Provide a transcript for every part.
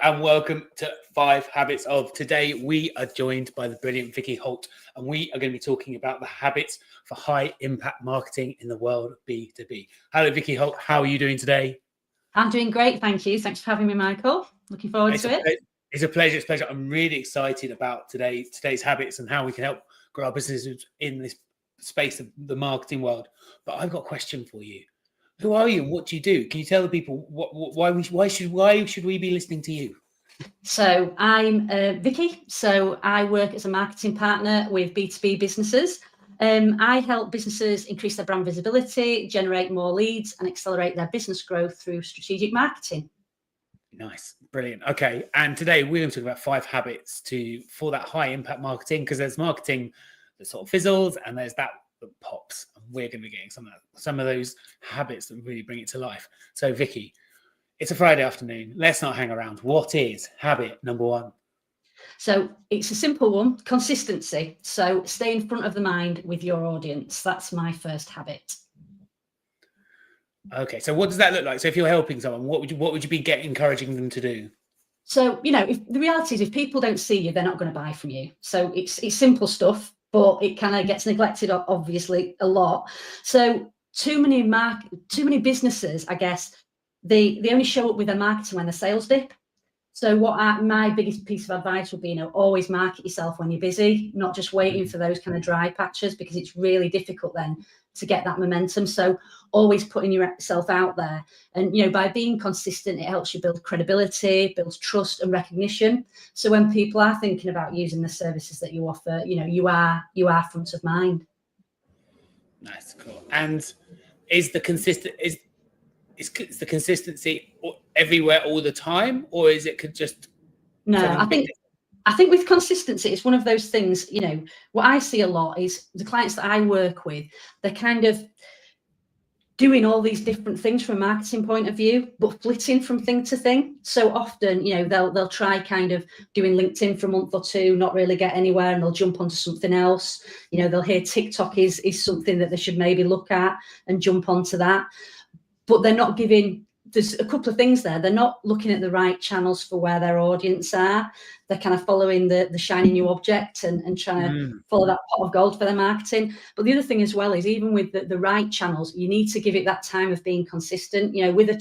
and welcome to 5 Habits of. Today, we are joined by the brilliant Vicky Holt, and we are going to be talking about the habits for high impact marketing in the world of B2B. Hello, Vicky Holt. How are you doing today? I'm doing great, thank you. Thanks for having me, Michael. Looking forward to it. It's a pleasure. It's a pleasure. I'm really excited about today's habits and how we can help grow our businesses in this space of the marketing world. But I've got a question for you. Who are you and what do you do? Can you tell the people why should we be listening to you? So I'm Vicky. So I work as a marketing partner with B2B businesses. I help businesses increase their brand visibility, generate more leads, and accelerate their business growth through strategic marketing. Nice, brilliant. Okay, and today we're going to talk about 5 habits for that high impact marketing, because there's marketing that sort of fizzles and there's that pops, and we're going to be getting some of those habits that really bring it to life. So Vicky, it's a Friday afternoon, let's not hang around. What is habit number 1? So it's a simple one: consistency. So stay in front of the mind with your audience. That's my first habit. Okay, so what does that look like? So if you're helping someone, what would you be encouraging them to do? So, if the reality is, if people don't see you, they're not going to buy from you. So it's simple stuff, but it kind of gets neglected, obviously, a lot. So too many businesses, I guess, they only show up with their marketing when the sales dip. So my biggest piece of advice would be, always market yourself when you're busy, not just waiting for those kind of dry patches, because it's really difficult then to get that momentum. So always putting yourself out there. And, by being consistent, it helps you build credibility, builds trust and recognition. So when people are thinking about using the services that you offer, you are front of mind. Nice, cool. And is the consistency everywhere all the time, or is it just? No, I think with consistency, it's one of those things. What I see a lot is the clients that I work with, they're kind of doing all these different things from a marketing point of view, but flitting from thing to thing. So often, they'll try kind of doing LinkedIn for a month or two, not really get anywhere, and they'll jump onto something else. They'll hear TikTok is something that they should maybe look at and jump onto that. But they're not giving, there's a couple of things there. They're not looking at the right channels for where their audience are. They're kind of following the shiny new object and trying to follow that pot of gold for their marketing. But the other thing as well is, even with the right channels, you need to give it that time of being consistent. With a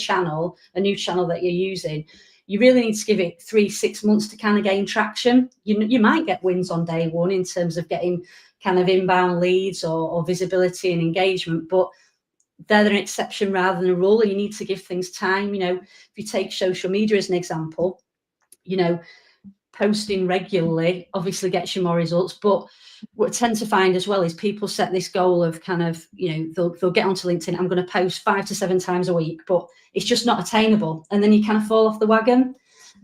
new channel that you're using, you really need to give it 3-6 months to kind of gain traction. You might get wins on day one in terms of getting kind of inbound leads or visibility and engagement, but they're an exception rather than a rule. You need to give things time. If you take social media as an example, posting regularly obviously gets you more results. But what I tend to find as well is people set this goal of kind of, they'll get onto LinkedIn, I'm going to post 5 to 7 times a week, but it's just not attainable. And then you kind of fall off the wagon.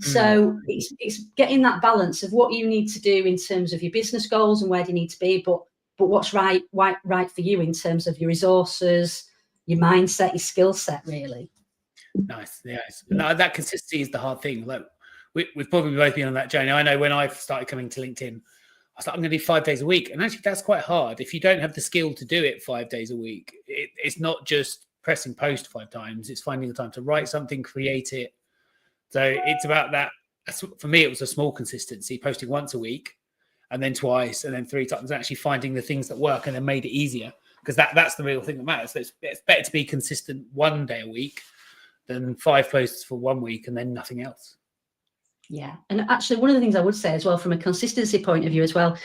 So it's getting that balance of what you need to do in terms of your business goals and where do you need to be, but what's right for you in terms of your resources, your mindset, your skill set, really. Nice. Yes. No, that consistency is the hard thing. Like we've probably both been on that journey. I know when I started coming to LinkedIn, I was like, I'm going to do 5 days a week. And actually that's quite hard. If you don't have the skill to do it 5 days a week, it's not just pressing post 5 times. It's finding the time to write something, create it. So it's about that. For me, it was a small consistency, posting once a week and then twice and then 3 times, and actually finding the things that work and then made it easier. Because that's the real thing that matters. So it's better to be consistent 1 day a week than 5 posts for 1 week and then nothing else. Yeah. And actually, one of the things I would say as well, from a consistency point of view as well,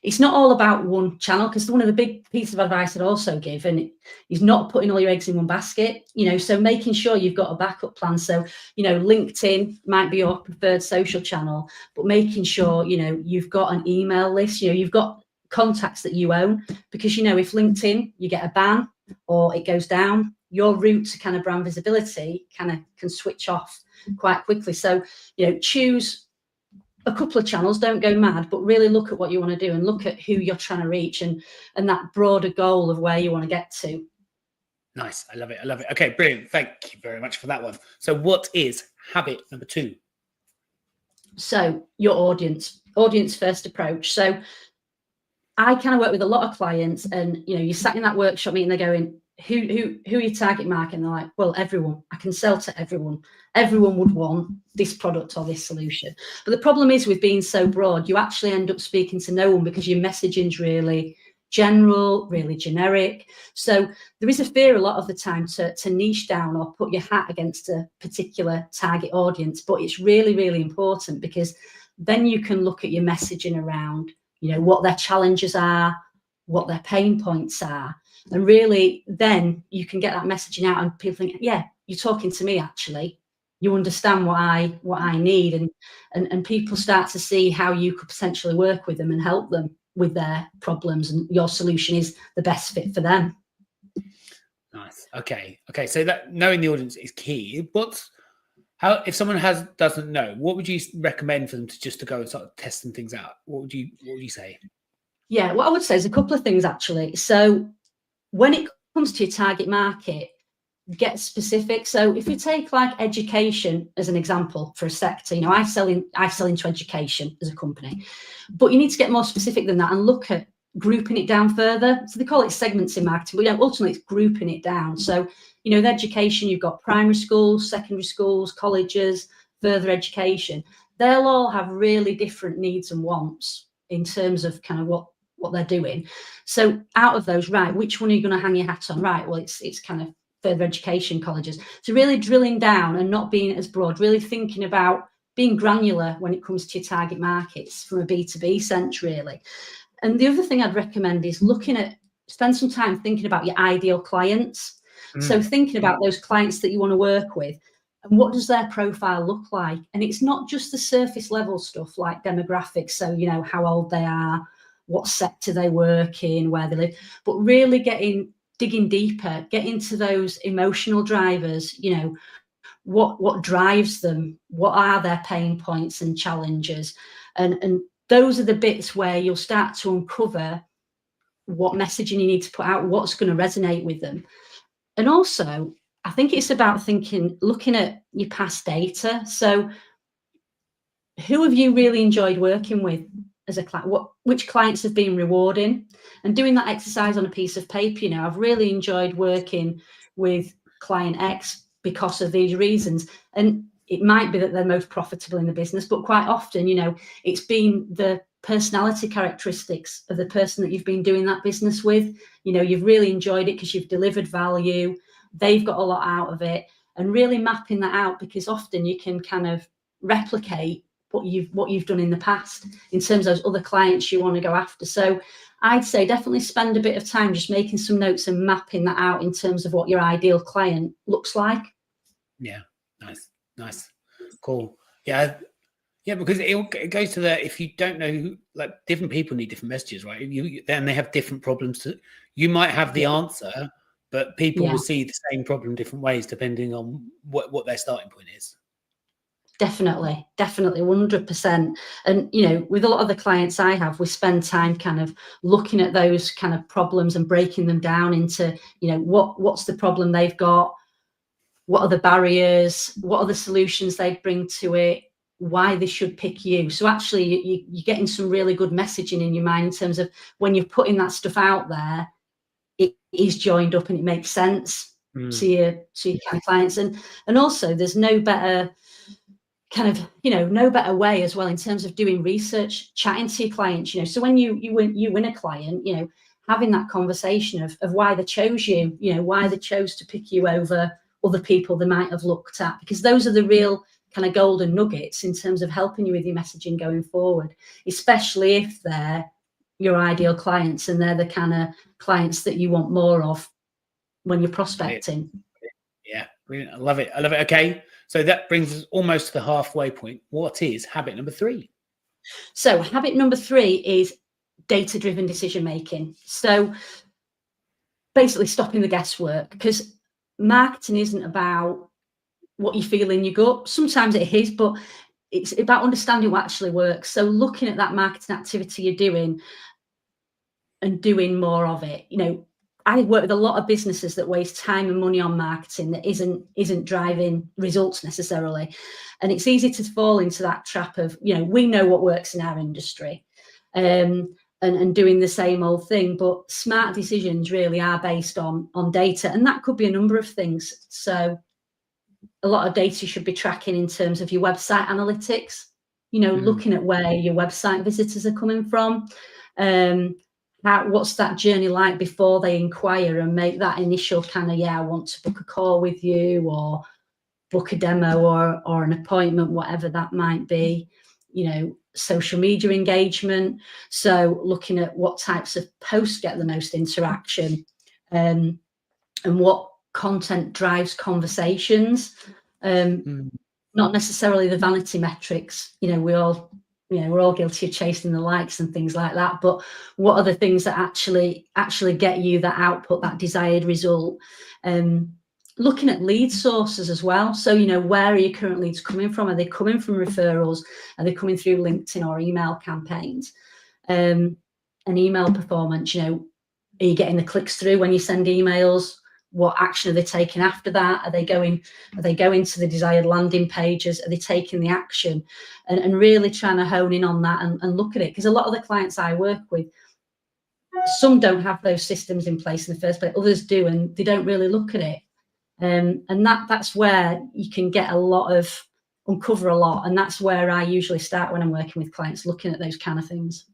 it's not all about one channel, because one of the big pieces of advice I'd also give, and is not putting all your eggs in one basket, so making sure you've got a backup plan. So, LinkedIn might be your preferred social channel, but making sure, you've got an email list, you've got contacts that you own, because if LinkedIn, you get a ban or it goes down, your route to kind of brand visibility kind of can switch off quite quickly. So choose a couple of channels, don't go mad, but really look at what you want to do and look at who you're trying to reach and that broader goal of where you want to get to. Nice. I love it. Okay, brilliant. Thank you very much for that one. So what is habit number 2? So your audience first approach. So I kind of work with a lot of clients, and you sat in that workshop meeting, they're going, who are your target market? And they're like, well, everyone. I can sell to everyone. Everyone would want this product or this solution. But the problem is with being so broad, you actually end up speaking to no one because your messaging's really general, really generic. So there is a fear a lot of the time to niche down or put your hat against a particular target audience. But it's really, really important, because then you can look at your messaging around, what their challenges are, what their pain points are. And really, then you can get that messaging out, and people think, yeah, you're talking to me, actually. You understand what I need. And people start to see how you could potentially work with them and help them with their problems, and your solution is the best fit for them. Nice. Okay. So that knowing the audience is key. If someone doesn't know, what would you recommend for them to go and start testing things out? What would you say? Yeah, what I would say is a couple of things, actually. So when it comes to your target market, get specific. So if you take like education as an example for a sector, I sell into education as a company, but you need to get more specific than that and look at grouping it down further. So they call it segments in marketing, but ultimately it's grouping it down. So, with education, you've got primary schools, secondary schools, colleges, further education. They'll all have really different needs and wants in terms of kind of what they're doing. So out of those, right, which one are you going to hang your hat on? Right, well, it's kind of further education colleges. So really drilling down and not being as broad, really thinking about being granular when it comes to your target markets from a B2B sense, really. And the other thing I'd recommend is spend some time thinking about your ideal clients. So thinking about those clients that you want to work with, and what does their profile look like? And it's not just the surface level stuff like demographics. So, how old they are, what sector they work in, where they live, but really digging deeper, get into those emotional drivers, what drives them, what are their pain points and challenges. And those are the bits where you'll start to uncover what messaging you need to put out, what's going to resonate with them. And also, I think it's about looking at your past data. So who have you really enjoyed working with as a client? Which clients have been rewarding? And doing that exercise on a piece of paper, I've really enjoyed working with client X because of these reasons. And it might be that they're most profitable in the business, but quite often, it's been the personality characteristics of the person that you've been doing that business with. You've really enjoyed it because you've delivered value. They've got a lot out of it, and really mapping that out, because often you can kind of replicate what you've done in the past in terms of those other clients you want to go after. So I'd say definitely spend a bit of time just making some notes and mapping that out in terms of what your ideal client looks like. Yeah, nice, cool. Yeah, because it goes to that, if you don't know, like, different people need different messages, right? Then they have different problems. You might have the answer, but people will see the same problem different ways depending on what their starting point is. Definitely 100%. And with a lot of the clients I have, we spend time kind of looking at those kind of problems and breaking them down into what's the problem they've got, what are the barriers, what are the solutions they bring to it, why they should pick you. So actually you're getting some really good messaging in your mind in terms of when you're putting that stuff out there, it is joined up and it makes sense to your kind of clients. And also there's no better no better way as well in terms of doing research, chatting to your clients, so when you win a client, having that conversation of why they chose you, why they chose to pick you over other people they might have looked at, because those are the real kind of golden nuggets in terms of helping you with your messaging going forward, especially if they're your ideal clients and they're the kind of clients that you want more of when you're prospecting. Yeah, brilliant. I love it. Okay, so that brings us almost to the halfway point. What is habit number 3? So habit number 3 is data-driven decision making. So basically stopping the guesswork, because marketing isn't about what you feel in your gut. Sometimes it is, but it's about understanding what actually works. So looking at that marketing activity you're doing and doing more of it. I work with a lot of businesses that waste time and money on marketing that isn't driving results necessarily. And it's easy to fall into that trap of, we know what works in our industry. And and doing the same old thing. But smart decisions really are based on data, and that could be a number of things. So a lot of data should be tracking in terms of your website analytics, looking at where your website visitors are coming from. What's that journey like before they inquire, and make that initial kind of, I want to book a call with you, or book a demo, or an appointment, whatever that might be. Social media engagement. So looking at what types of posts get the most interaction, and what content drives conversations. Not necessarily the vanity metrics. We're all guilty of chasing the likes and things like that. But what are the things that actually get you that output, that desired result? Looking at lead sources as well. So, where are your current leads coming from? Are they coming from referrals? Are they coming through LinkedIn or email campaigns? And email performance, are you getting the clicks through when you send emails? What action are they taking after that? Are they going to the desired landing pages? Are they taking the action? And really trying to hone in on that and look at it. Because a lot of the clients I work with, some don't have those systems in place in the first place. Others do, and they don't really look at it. And that's where you can uncover a lot. And that's where I usually start when I'm working with clients, looking at those kind of things.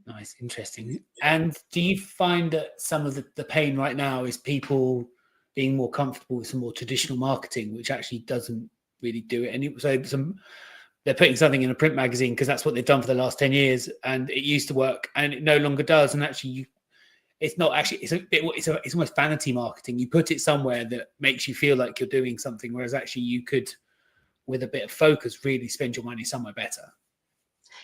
Nice, interesting. And do you find that some of the pain right now is people being more comfortable with some more traditional marketing, which actually doesn't really do it? And so they're putting something in a print magazine because that's what they've done for the last 10 years, and it used to work, and it no longer does. And actually, it's not actually. It's almost vanity marketing. You put it somewhere that makes you feel like you're doing something, whereas actually you could, with a bit of focus, really spend your money somewhere better.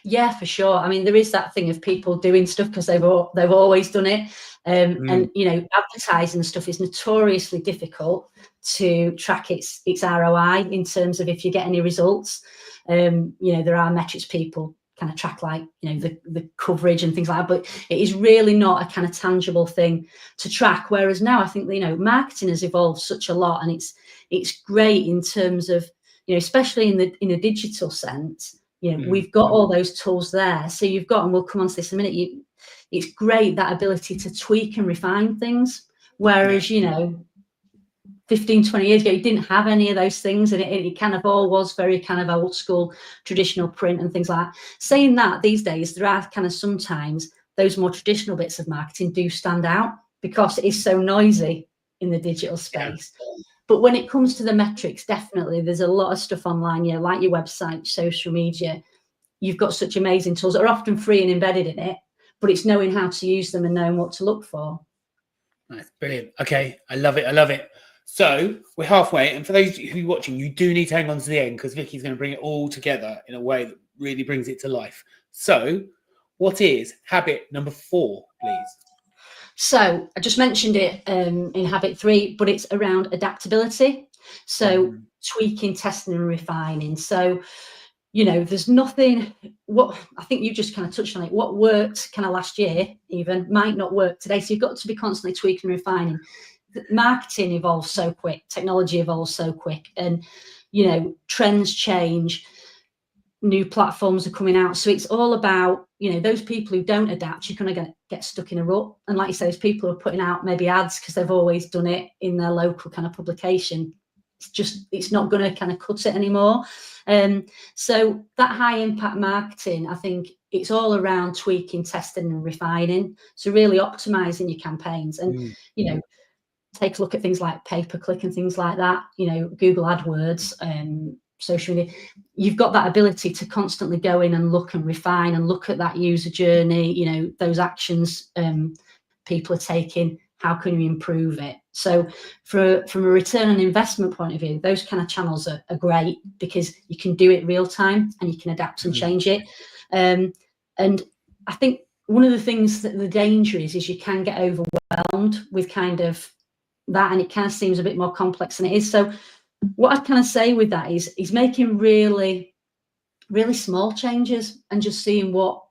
Yeah, for sure. I mean, there is that thing of people doing stuff because they've always done it. And advertising stuff is notoriously difficult to track its ROI in terms of if you get any results. There are metrics people kind of track, like, the coverage and things like that, but it is really not a kind of tangible thing to track. Whereas now I think, marketing has evolved such a lot, and it's great in terms of, especially in a digital sense. We've got all those tools there. So you've got, and we'll come on to this in a minute, it's great, that ability to tweak and refine things. Whereas, 15, 20 years ago, you didn't have any of those things. And it kind of all was very kind of old school, traditional print and things like that. Saying that, these days, there are kind of sometimes those more traditional bits of marketing do stand out because it is so noisy in the digital space. Yeah. But when it comes to the metrics, definitely there's a lot of stuff online, like your website, social media. You've got such amazing tools that are often free and embedded in it, but it's knowing how to use them and knowing what to look for. That's brilliant. Okay, I love it. So we're halfway, and for those who are watching, you do need to hang on to the end because Vicky's going to bring it all together in a way that really brings it to life. So what is habit number 4, please? So I just mentioned it in habit 3, but it's around adaptability. So tweaking, testing and refining. So, there's nothing, what I think you just kind of touched on it, what worked kind of last year even might not work today. So you've got to be constantly tweaking and refining. Marketing evolves so quick, technology evolves so quick, and, trends change. New platforms are coming out, so it's all about those people who don't adapt. You're going to get stuck in a rut, and like you say, those people who are putting out maybe ads because they've always done it in their local kind of publication. It's not going to kind of cut it anymore. So that high impact marketing, I think it's all around tweaking, testing and refining. So really optimizing your campaigns, and take a look at things like pay-per-click and things like that. Google AdWords, social media. You've got that ability to constantly go in and look and refine and look at that user journey, those actions people are taking, how can you improve it? So from a return on investment point of view, those kind of channels are great because you can do it real time and you can adapt and change it. And I think one of the things that the danger is you can get overwhelmed with kind of that, and it kind of seems a bit more complex than it is. So what I'd kind of say with that is making really, really small changes and just seeing what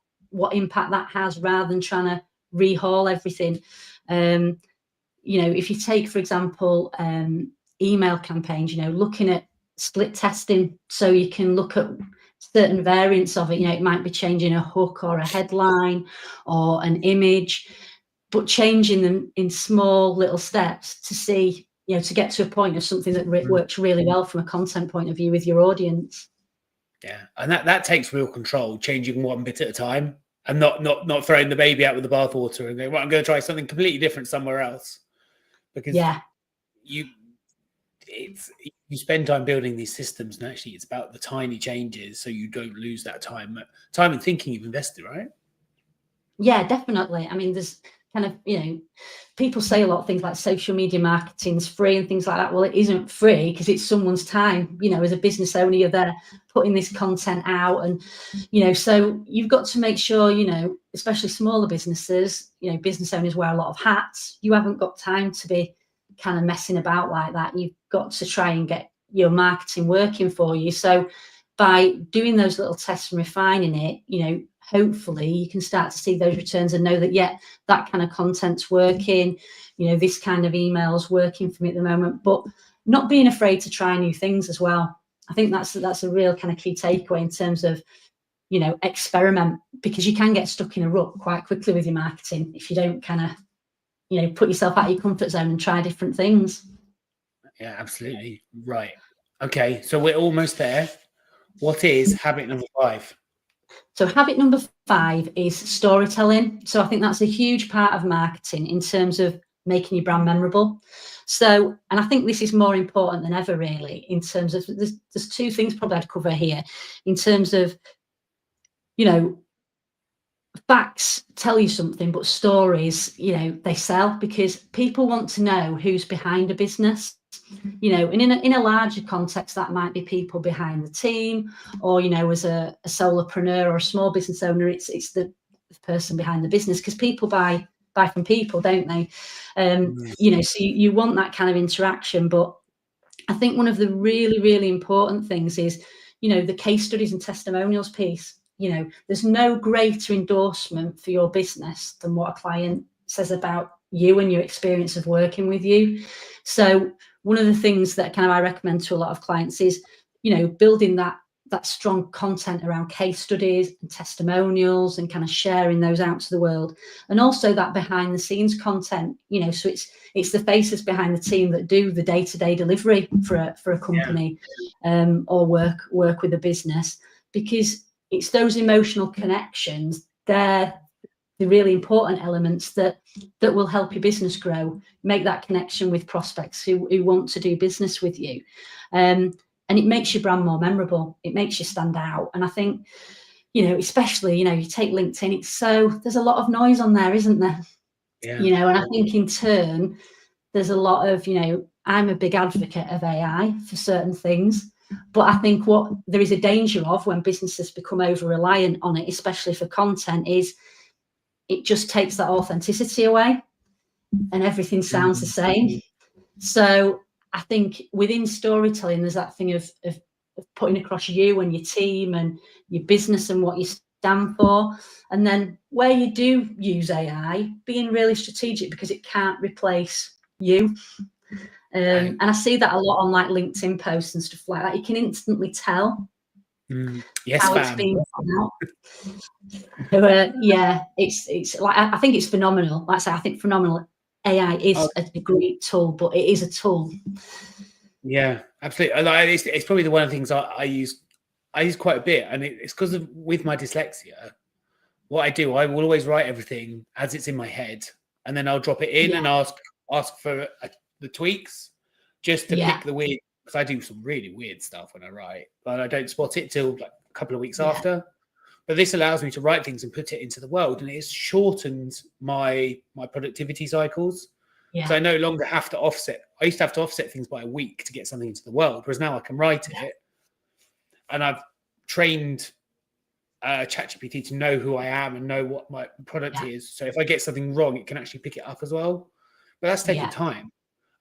impact that has, rather than trying to rehaul everything. If you take, for example, email campaigns, looking at split testing, so you can look at certain variants of it. You know, it might be changing a hook or a headline or an image, but changing them in small little steps to see, you know, to get to a point of something that works really well from a content point of view with your audience. Yeah, and that takes real control, changing one bit at a time, and not throwing the baby out with the bathwater and going, well, I'm going to try something completely different somewhere else, because you spend time building these systems, and actually it's about the tiny changes, so you don't lose that time and thinking you've invested, right? Yeah, definitely. I mean, there's kind of, you know, people say a lot of things like social media marketing's free and things like that. Well, it isn't free because it's someone's time. You know, as a business owner, you're there putting this content out, and, you know, so you've got to make sure, you know, especially smaller businesses, you know, business owners wear a lot of hats. You haven't got time to be kind of messing about like that. You've got to try and get your marketing working for you. So by doing those little tests and refining it, you know, hopefully you can start to see those returns and know that, yeah, that kind of content's working, you know, this kind of email's working for me at the moment, but not being afraid to try new things as well. I think that's a real kind of key takeaway in terms of, you know, experiment, because you can get stuck in a rut quite quickly with your marketing if you don't kind of, you know, put yourself out of your comfort zone and try different things. Yeah, absolutely. Right. Okay, so we're almost there. What is habit number 5? So habit number 5 is storytelling. So I think that's a huge part of marketing in terms of making your brand memorable. So, and I think this is more important than ever, really, in terms of, there's 2 things probably I'd cover here in terms of, you know, facts tell you something, but stories, you know, they sell, because people want to know who's behind a business. You know, and in a larger context, that might be people behind the team, or, you know, as a solopreneur or a small business owner, it's the person behind the business, because people buy from people, don't they? You know, so you want that kind of interaction. But I think one of the really, really important things is, you know, the case studies and testimonials piece. You know, there's no greater endorsement for your business than what a client says about you and your experience of working with you. So one of the things that kind of I recommend to a lot of clients is, you know, building that strong content around case studies and testimonials and kind of sharing those out to the world. And also that behind the scenes content, you know, so it's the faces behind the team that do the day-to-day delivery for a company, or work with a business, because it's those emotional connections, they're the really important elements that will help your business grow, make that connection with prospects who want to do business with you. And it makes your brand more memorable. It makes you stand out. And I think, you know, especially, you know, you take LinkedIn, there's a lot of noise on there, isn't there? Yeah. You know, and I think in turn, there's a lot of, you know, I'm a big advocate of AI for certain things. But I think what there is a danger of when businesses become over reliant on it, especially for content, is it just takes that authenticity away and everything sounds the same. So I think within storytelling, there's that thing of putting across you and your team and your business and what you stand for. And then where you do use AI, being really strategic, because it can't replace you. And I see that a lot on like LinkedIn posts and stuff like that. You can instantly tell how it's being put out. So, yeah, it's like, I think it's phenomenal. Like I say, I think phenomenal. AI is a great tool, but it is a tool. Yeah, absolutely. It's probably one of the things I use quite a bit, and it's because of with my dyslexia. What I do, I will always write everything as it's in my head, and then I'll drop it in and ask for the tweaks, just to pick the weird. Because I do some really weird stuff when I write, but I don't spot it till like a couple of weeks after. But this allows me to write things and put it into the world, and it's shortened my productivity cycles. So I no longer have to offset. I used to have to offset things by a week to get something into the world, whereas now I can write it. And I've trained ChatGPT to know who I am and know what my product is. So if I get something wrong, it can actually pick it up as well. But that's taking time,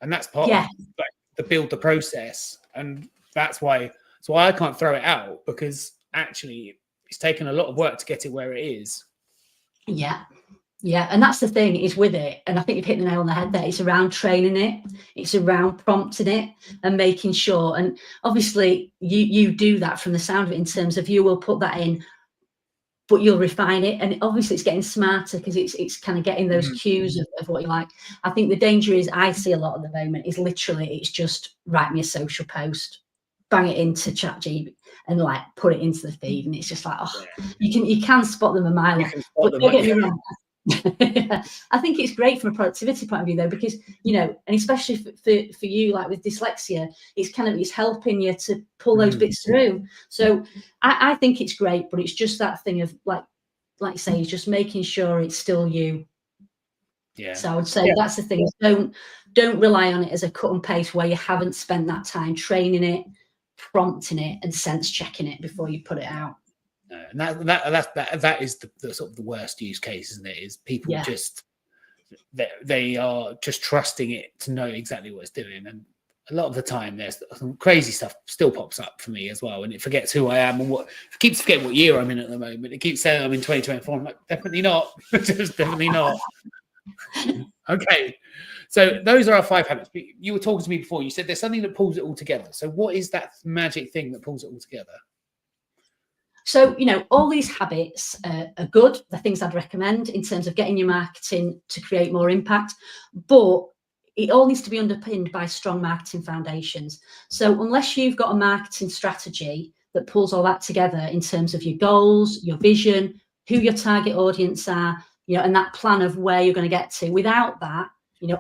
and that's part of like, the build the process. And that's why I can't throw it out, because actually it's taken a lot of work to get it where it is. Yeah, and that's the thing is with it, and I think you've hit the nail on the head there. It's around training it, it's around prompting it, and making sure. And obviously, you do that from the sound of it in terms of you will put that in, but you'll refine it, and obviously it's getting smarter because it's kind of getting those cues of what you like. I think the danger is I see a lot at the moment is literally it's just write me a social post, bang it into ChatGPT, and like put it into the feed, and it's just like, oh, you can spot them a mile off. But don't get me wrong. I think it's great from a productivity point of view though, because and especially for you, like with dyslexia, it's helping you to pull those bits through. So I think it's great, but it's just that thing of like you say, just making sure it's still you. Yeah. So I would say that's the thing. Don't rely on it as a cut and paste where you haven't spent that time training it, prompting it, and sense checking it before you put it out. And that is the sort of the worst use case, isn't it? Is people just they are just trusting it to know exactly what it's doing, and a lot of the time there's some crazy stuff still pops up for me as well, and it forgets who I am and it keeps forgetting what year I'm in at the moment. It keeps saying I'm in 2024. I'm like, definitely not. Just definitely not. Okay, so those are our 5 habits. You were talking to me before. You said there's something that pulls it all together. So what is that magic thing that pulls it all together? So, all these habits are good. The things I'd recommend in terms of getting your marketing to create more impact, but it all needs to be underpinned by strong marketing foundations. So unless you've got a marketing strategy that pulls all that together in terms of your goals, your vision, who your target audience are, and that plan of where you're going to get to, without that,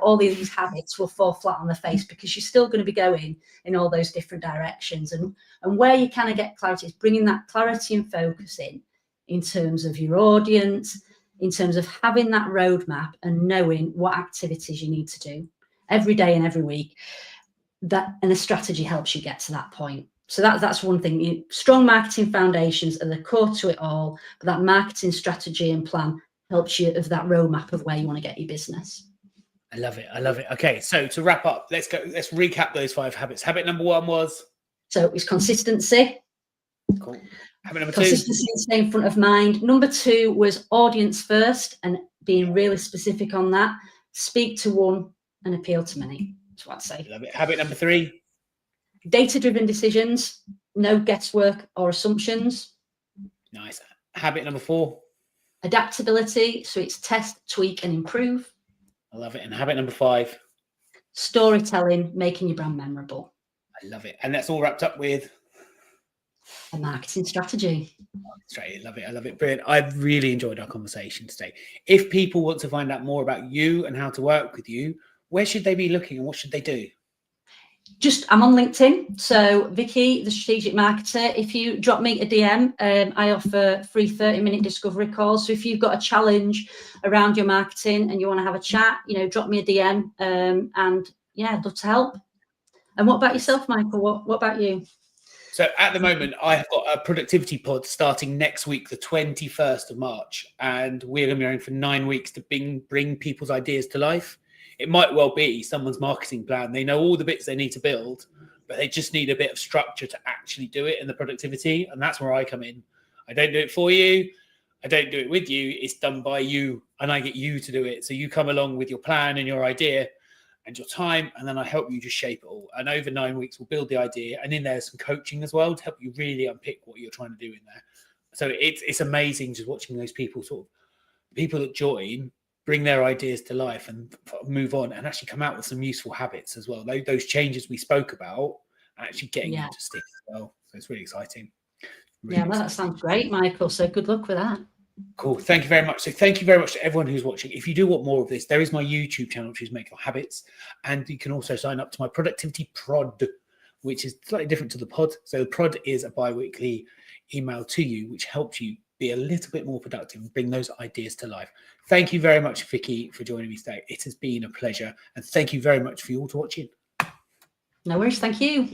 all these habits will fall flat on the face because you're still going to be going in all those different directions. And where you kind of get clarity is bringing that clarity and focus in terms of your audience, in terms of having that roadmap and knowing what activities you need to do every day and every week. And the strategy helps you get to that point. So that's one thing. Strong marketing foundations are the core to it all, but that marketing strategy and plan helps you of that roadmap of where you want to get your business. I love it. I love it. Okay, so to wrap up, let's recap those 5 habits. Habit number 1 was? So it's consistency. Cool. Habit number 2? Consistency and staying front of mind. Number 2 was audience first and being really specific on that. Speak to one and appeal to many. That's what I'd say. Love it. Habit number 3? Data-driven decisions. No guesswork or assumptions. Nice. Habit number 4? Adaptability. So it's test, tweak, and improve. I love it. And habit number 5? Storytelling, making your brand memorable. I love it. And that's all wrapped up with a marketing strategy. Straight. I love it. I love it. Brilliant. I've really enjoyed our conversation today. If people want to find out more about you and how to work with you, where should they be looking and what should they do? I'm on LinkedIn. So Vicky, the strategic marketer, if you drop me a DM, I offer free 30-minute discovery calls. So if you've got a challenge around your marketing and you want to have a chat, drop me a DM. And yeah, I'd love to help. And what about yourself, Michael? What about you? So at the moment, I have got a productivity pod starting next week, the 21st of March. And we're going to be running for 9 weeks to bring people's ideas to life. It might well be someone's marketing plan. They know all the bits they need to build, but they just need a bit of structure to actually do it in the productivity. And that's where I come in. I don't do it for you. I don't do it with you. It's done by you. And I get you to do it. So you come along with your plan and your idea and your time, and then I help you just shape it all. And over 9 weeks, we'll build the idea. And in there's some coaching as well to help you really unpick what you're trying to do in there. So it's amazing just watching those people people that join, bring their ideas to life and move on and actually come out with some useful habits as well. Those changes we spoke about, actually getting them to stick as well. So it's really exciting. Well, that sounds great, Michael. So good luck with that. Cool. Thank you very much. So thank you very much to everyone who's watching. If you do want more of this, there is my YouTube channel, which is Make Your Habits. And you can also sign up to my productivity prod, which is slightly different to the pod. So the prod is a bi-weekly email to you, which helps you be a little bit more productive and bring those ideas to life. Thank you very much, Vicky, for joining me today. It has been a pleasure. And thank you very much for you all to watching. No worries. Thank you.